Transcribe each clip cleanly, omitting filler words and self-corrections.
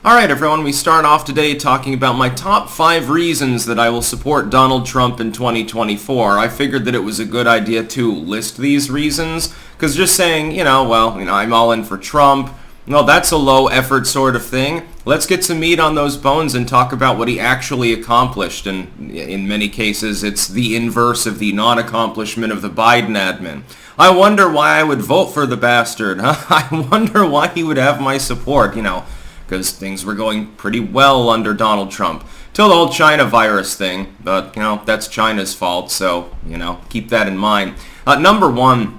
Alright everyone, we start off today talking about my top 5 reasons that I will support Donald Trump in 2024. I figured that it was a good idea to list these reasons, because just saying, I'm all in for Trump, well, that's a low effort sort of thing. Let's get some meat on those bones and talk about what he actually accomplished, and in many cases it's the inverse of the non-accomplishment of the Biden admin. I wonder why I would vote for the bastard, huh? I wonder why he would have my support, because things were going pretty well under Donald Trump. Till the whole China virus thing, but, that's China's fault, so, keep that in mind. Number one,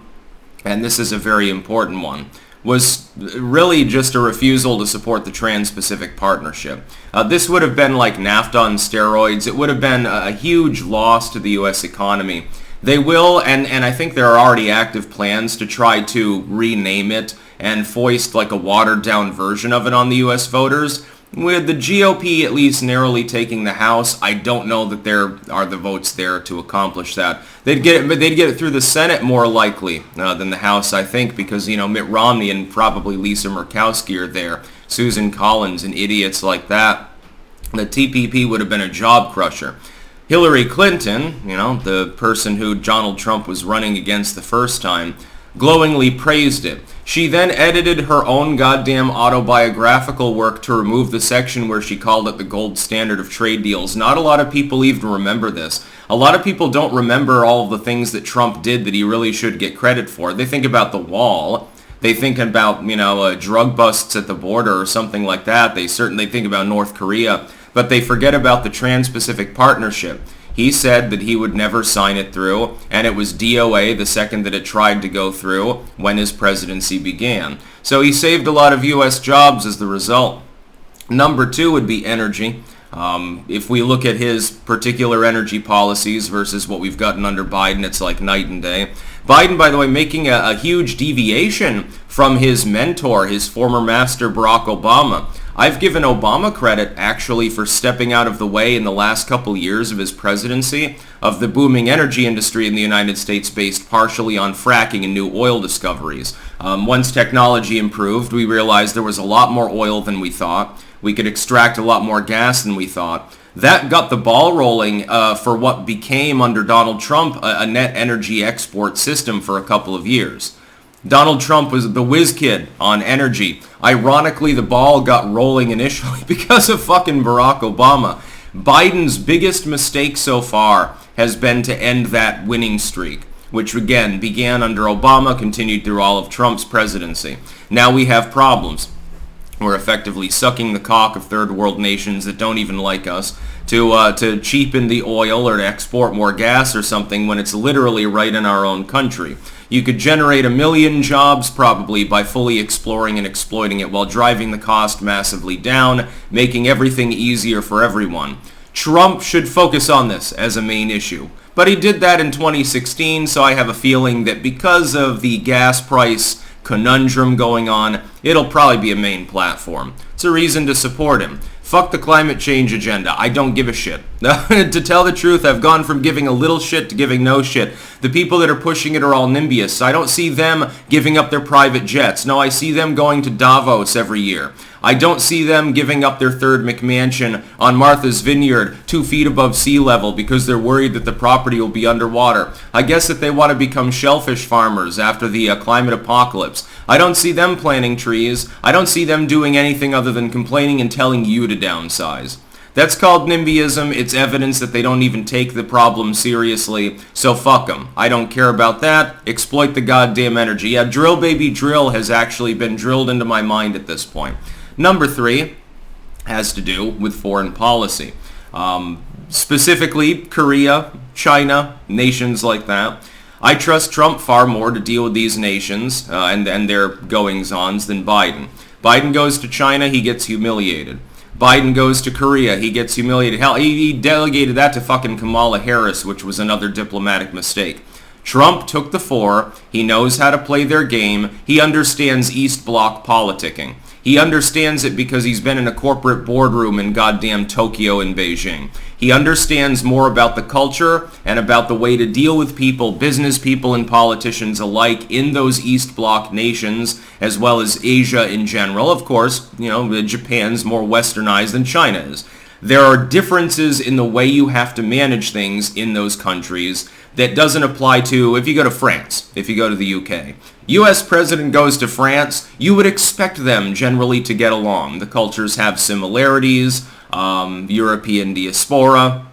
and this is a very important one, was really just a refusal to support the Trans-Pacific Partnership. This would have been like NAFTA on steroids. It would have been a huge loss to the U.S. economy. They will, and I think there are already active plans to try to rename it and foist like a watered-down version of it on the U.S. voters. With the GOP at least narrowly taking the House, I don't know that there are the votes there to accomplish that. They'd get it through the Senate more likely than the House, I think, because, Mitt Romney and probably Lisa Murkowski are there, Susan Collins and idiots like that. The TPP would have been a job crusher. Hillary Clinton, the person who Donald Trump was running against the first time, glowingly praised it. She then edited her own goddamn autobiographical work to remove the section where she called it the gold standard of trade deals. Not a lot of people even remember this. A lot of people don't remember all of the things that Trump did that he really should get credit for. They think about the wall. They think about, drug busts at the border or something like that. They certainly think about North Korea. But they forget about the Trans-Pacific Partnership. He said that he would never sign it through, and it was DOA the second that it tried to go through when his presidency began. So he saved a lot of U.S. jobs as the result. Number two would be energy. If we look at his particular energy policies versus what we've gotten under Biden, it's like night and day. Biden, by the way, making a huge deviation from his mentor, his former master, Barack Obama. I've given Obama credit, actually, for stepping out of the way in the last couple years of his presidency of the booming energy industry in the United States based partially on fracking and new oil discoveries. Once technology improved, we realized there was a lot more oil than we thought. We could extract a lot more gas than we thought. That got the ball rolling for what became, under Donald Trump, a net energy export system for a couple of years. Donald Trump was the whiz kid on energy. Ironically, the ball got rolling initially because of fucking Barack Obama. Biden's biggest mistake so far has been to end that winning streak, which again began under Obama, continued through all of Trump's presidency. Now we have problems. We're effectively sucking the cock of third world nations that don't even like us to cheapen the oil or to export more gas or something when it's literally right in our own country. You could generate 1 million jobs probably by fully exploring and exploiting it while driving the cost massively down, making everything easier for everyone. Trump should focus on this as a main issue. But he did that in 2016, so I have a feeling that because of the gas price conundrum going on, it'll probably be a main platform. It's a reason to support him. Fuck the climate change agenda. I don't give a shit. To tell the truth, I've gone from giving a little shit to giving no shit. The people that are pushing it are all NIMBYists. I don't see them giving up their private jets. No, I see them going to Davos every year. I don't see them giving up their third McMansion on Martha's Vineyard 2 feet above sea level because they're worried that the property will be underwater. I guess that they want to become shellfish farmers after the climate apocalypse. I don't see them planting trees. I don't see them doing anything other than complaining and telling you to downsize. That's called NIMBYism. It's evidence that they don't even take the problem seriously, so fuck them. I don't care about that. Exploit the goddamn energy. Yeah, drill baby drill has actually been drilled into my mind at this point. Number 3 has to do with foreign policy. Specifically, Korea, China, nations like that. I trust Trump far more to deal with these nations and their goings-ons than Biden. Biden goes to China, he gets humiliated. Biden goes to Korea, he gets humiliated. Hell, he delegated that to fucking Kamala Harris, which was another diplomatic mistake. Trump took the fore. He knows how to play their game. He understands East Bloc politicking. He understands it because he's been in a corporate boardroom in goddamn Tokyo and Beijing. He understands more about the culture and about the way to deal with people, business people and politicians alike in those East Bloc nations, as well as Asia in general. Of course, Japan's more westernized than China is. There are differences in the way you have to manage things in those countries that doesn't apply to if you go to France, if you go to the UK. U.S. president goes to France, you would expect them generally to get along. The cultures have similarities, European diaspora,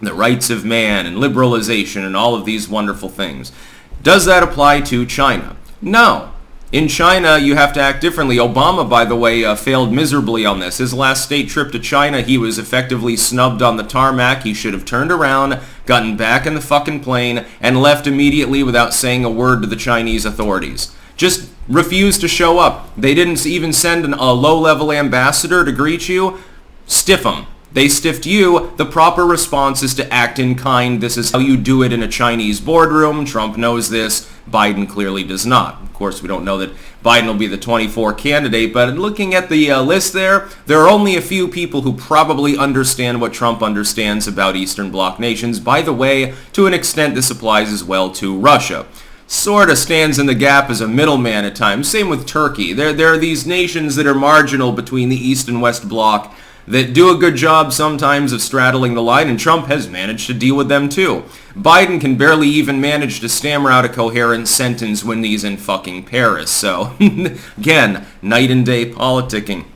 the rights of man and liberalization and all of these wonderful things. Does that apply to China? No. In China, you have to act differently. Obama, by the way, failed miserably on this. His last state trip to China, he was effectively snubbed on the tarmac. He should have turned around, gotten back in the fucking plane, and left immediately without saying a word to the Chinese authorities. Just refused to show up. They didn't even send a low-level ambassador to greet you. Stiff them. They stiffed you. The proper response is to act in kind. This is how you do it in a Chinese boardroom. Trump knows this. Biden clearly does not. Of course, we don't know that Biden will be the 24 candidate, but looking at the list there are only a few people who probably understand what Trump understands about Eastern Bloc nations. By the way, to an extent, this applies as well to Russia. Sort of stands in the gap as a middleman at times. Same with Turkey. There are these nations that are marginal between the East and West Bloc that do a good job sometimes of straddling the line, and Trump has managed to deal with them too. Biden can barely even manage to stammer out a coherent sentence when he's in fucking Paris. So, again, night and day politicking.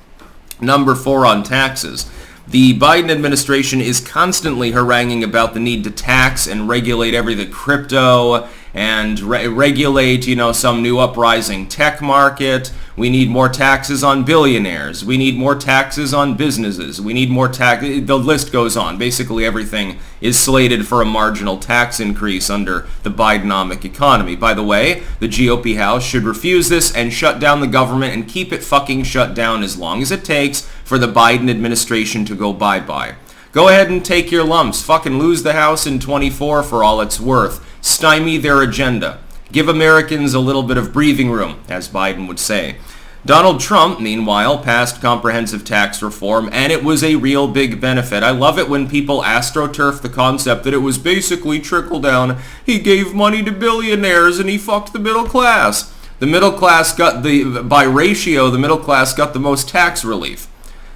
Number 4 on taxes. The Biden administration is constantly haranguing about the need to tax and regulate everything crypto and regulate, some new uprising tech market. We need more taxes on billionaires. We need more taxes on businesses. We need more tax. The list goes on. Basically, everything is slated for a marginal tax increase under the Bidenomic economy. By the way, the GOP House should refuse this and shut down the government and keep it fucking shut down as long as it takes for the Biden administration to go bye-bye. Go ahead and take your lumps. Fucking lose the House in 24 for all it's worth. Stymie their agenda. Give Americans a little bit of breathing room, as Biden would say. Donald Trump, meanwhile, passed comprehensive tax reform, and it was a real big benefit. I love it when people astroturf the concept that it was basically trickle-down. He gave money to billionaires and he fucked the middle class. The middle class by ratio, the middle class got the most tax relief.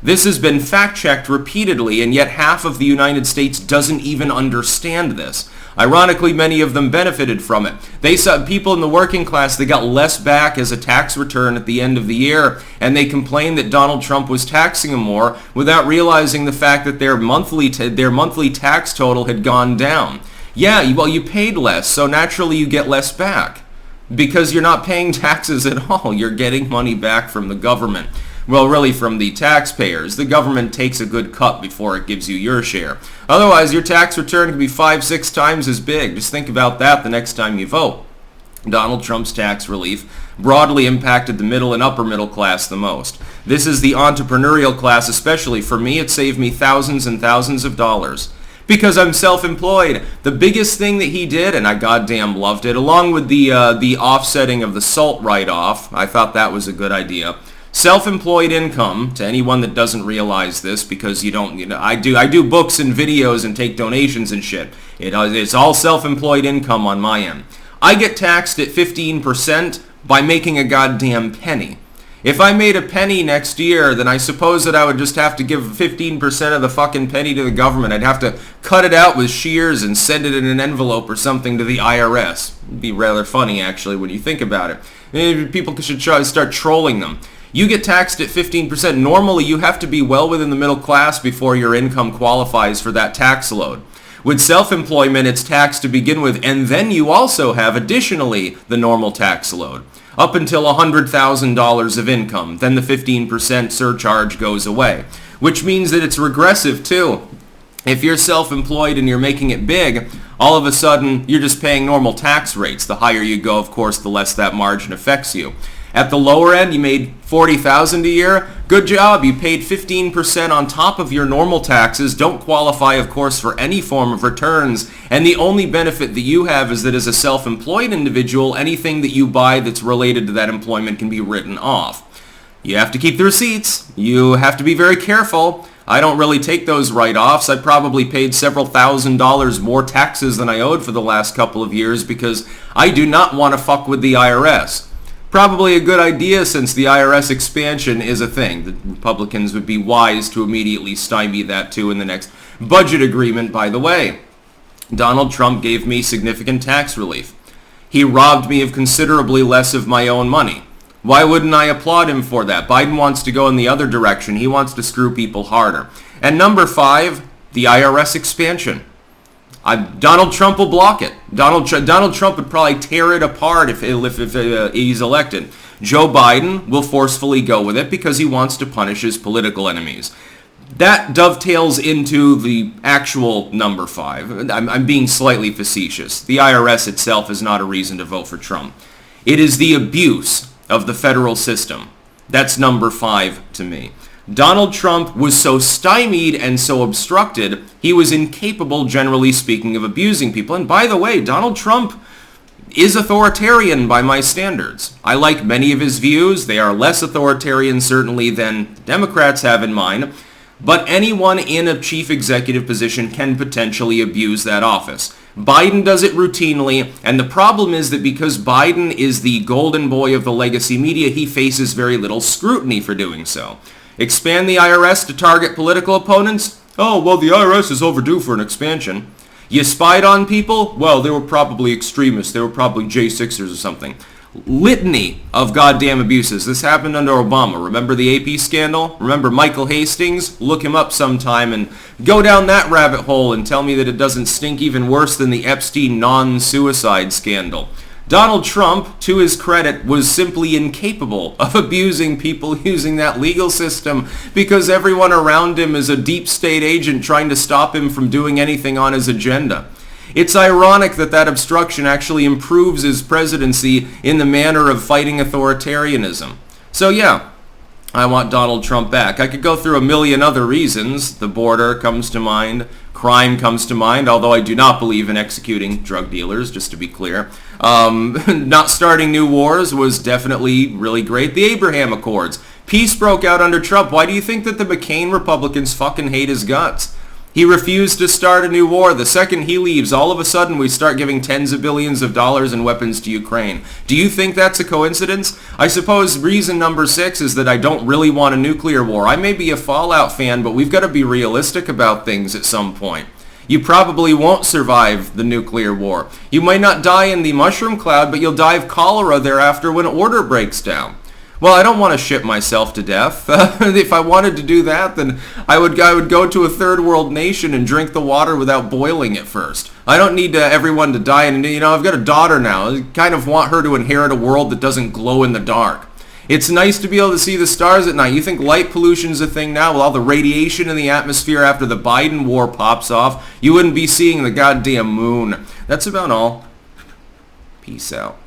This has been fact-checked repeatedly, and yet half of the United States doesn't even understand this. Ironically, many of them benefited from it. They saw people in the working class, they got less back as a tax return at the end of the year, and they complained that Donald Trump was taxing them more without realizing the fact that their monthly tax total had gone down. Yeah, well, you paid less, so naturally you get less back. Because you're not paying taxes at all. You're getting money back from the government. Well, really from the taxpayers. The government takes a good cut before it gives you your share. Otherwise, your tax return can be 5-6 times as big. Just think about that the next time you vote. Donald Trump's tax relief broadly impacted the middle and upper middle class the most. This is the entrepreneurial class especially. For me, it saved me thousands and thousands of dollars. Because I'm self-employed. The biggest thing that he did, and I goddamn loved it, along with the offsetting of the SALT write-off, I thought that was a good idea. Self-employed income, to anyone that doesn't realize this, because I do books and videos and take donations and shit. It's all self-employed income on my end. I get taxed at 15% by making a goddamn penny. If I made a penny next year, then I suppose that I would just have to give 15% of the fucking penny to the government. I'd have to cut it out with shears and send it in an envelope or something to the IRS. It'd be rather funny, actually, when you think about it. Maybe people should try to start trolling them. You get taxed at 15%. Normally, you have to be well within the middle class before your income qualifies for that tax load. With self-employment, it's taxed to begin with, and then you also have, additionally, the normal tax load. Up until $100,000 of income, then the 15% surcharge goes away, which means that it's regressive too. If you're self-employed and you're making it big, all of a sudden you're just paying normal tax rates. The higher you go, of course, the less that margin affects you. At the lower end, you made $40,000 a year. Good job. You paid 15% on top of your normal taxes. Don't qualify, of course, for any form of returns. And the only benefit that you have is that as a self-employed individual, anything that you buy that's related to that employment can be written off. You have to keep the receipts. You have to be very careful. I don't really take those write-offs. I probably paid several $1,000s more taxes than I owed for the last couple of years because I do not want to fuck with the IRS. Probably a good idea since the IRS expansion is a thing. The Republicans would be wise to immediately stymie that too in the next budget agreement, by the way. Donald Trump gave me significant tax relief. He robbed me of considerably less of my own money. Why wouldn't I applaud him for that? Biden wants to go in the other direction. He wants to screw people harder. And number 5, the IRS expansion. Donald Trump will block it. Donald Trump would probably tear it apart if he's elected. Joe Biden will forcefully go with it because he wants to punish his political enemies. That dovetails into the actual number 5. I'm being slightly facetious. The IRS itself is not a reason to vote for Trump. It is the abuse of the federal system. That's number 5 to me. Donald Trump was so stymied and so obstructed, he was incapable, generally speaking, of abusing people. And by the way, Donald Trump is authoritarian by my standards. I like many of his views. They are less authoritarian, certainly, than Democrats have in mind. But anyone in a chief executive position can potentially abuse that office. Biden does it routinely, and the problem is that because Biden is the golden boy of the legacy media, he faces very little scrutiny for doing so. Expand the IRS to target political opponents? Oh, well, the IRS is overdue for an expansion. You spied on people? Well, they were probably extremists. They were probably J6ers or something. Litany of goddamn abuses. This happened under Obama. Remember the AP scandal? Remember Michael Hastings? Look him up sometime and go down that rabbit hole and tell me that it doesn't stink even worse than the Epstein non-suicide scandal. Donald Trump, to his credit, was simply incapable of abusing people using that legal system because everyone around him is a deep state agent trying to stop him from doing anything on his agenda. It's ironic that that obstruction actually improves his presidency in the manner of fighting authoritarianism. So yeah, I want Donald Trump back. I could go through a million other reasons. The border comes to mind. Crime comes to mind, although I do not believe in executing drug dealers, just to be clear. Not starting new wars was definitely really great. The Abraham Accords. Peace broke out under Trump. Why do you think that the McCain Republicans fucking hate his guts? He refused to start a new war. The second he leaves, all of a sudden we start giving tens of billions of dollars in weapons to Ukraine. Do you think that's a coincidence? I suppose reason number 6 is that I don't really want a nuclear war. I may be a Fallout fan, but we've got to be realistic about things at some point. You probably won't survive the nuclear war. You might not die in the mushroom cloud, but you'll die of cholera thereafter when order breaks down. Well, I don't want to ship myself to death. If I wanted to do that, then I would go to a third world nation and drink the water without boiling it first. I don't need everyone to die. And, I've got a daughter now. I kind of want her to inherit a world that doesn't glow in the dark. It's nice to be able to see the stars at night. You think light pollution's a thing now? With all the radiation in the atmosphere after the Biden war pops off, you wouldn't be seeing the goddamn moon. That's about all. Peace out.